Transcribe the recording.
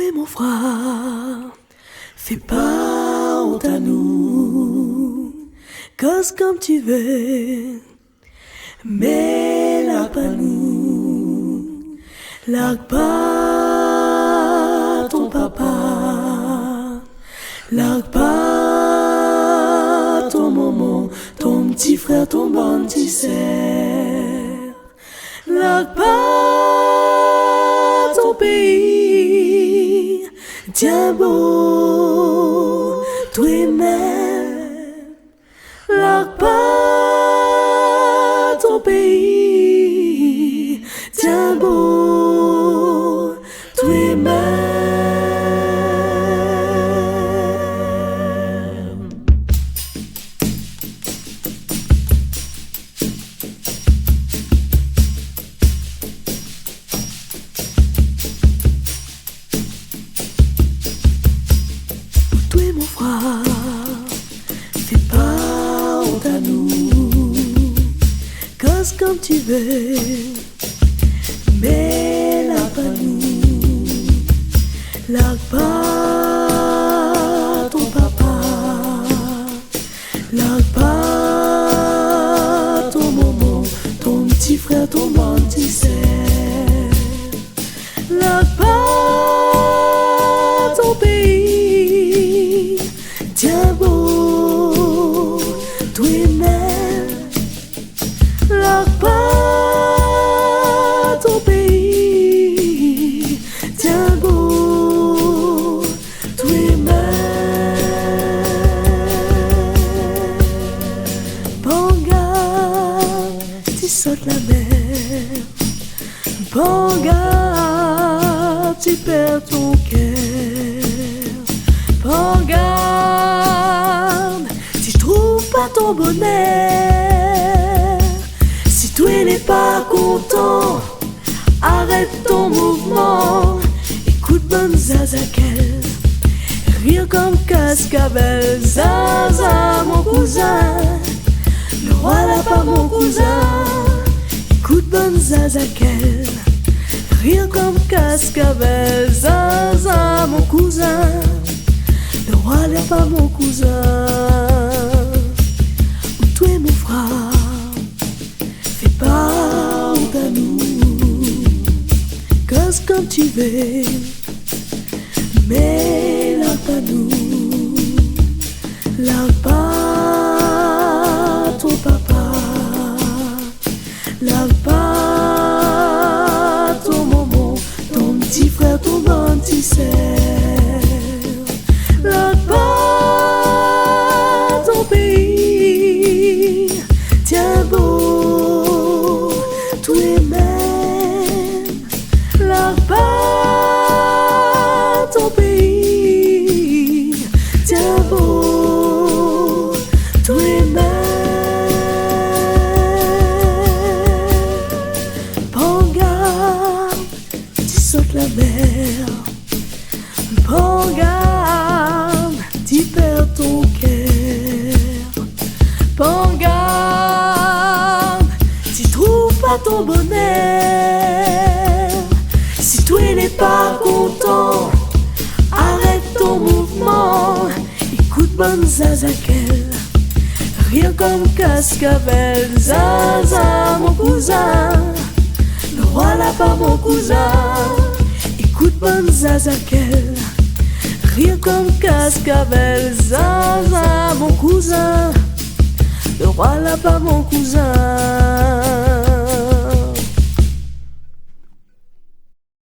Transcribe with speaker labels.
Speaker 1: Toi mon frère, fais pas honte à nous, cause comme tu veux, mais largue pas nous, largue pas ton papa, largue pas ton maman, ton petit frère, ton bon petit sœur, largue pas ton pays, tiens beau toi-même, largue pas ton pays, tiens beau toi-même. Toi mon frère, fais pas honte à nous, cause comme tu veux, mais largue pas nous, largue pas ton papa, largue pas ton maman, ton petit frère, ton bon petit sœur, largue pas ton pays, tiens beau toi-même, largue pas ton pays, tiens beau toi-même. Banga, tu sautes la mer, Banga, tu perds ton cœur, Banga, tu trouves pas ton bonheur. Si toi n'es pas content, arrête ton mouvement, écoute bonne Zazakel, rire comme Cascabel, Zaza mon cousin, le roi là pas mon cousin, écoute bonne Zazakel, rire comme Cascabel, Zaza mon cousin, le roi là pas mon cousin. Ou toi mon frère, fais pas honte à nous, cause comme tu veux, mais largue pas nous, largue pas ton papa, largue pas ton maman, ton petit frère, ton bon petit sœur, largue pas ton pays, tiens beau toi-même, largue pas ton pays, tiens beau toi-même. Banga, tu sautes la mer, Banga, tu perds ton cœur, Banga, tu trouves pas ton bonheur. Si toi n'es pas content, arrête ton mouvement, écoute bonne Zazakel, rire comme Cascabel, Zaza mon cousin, le roi là pas mon cousin, écoute bonne Zazakel, rire comme Cascabel, Zaza mon cousin, le roi là pas mon cousin.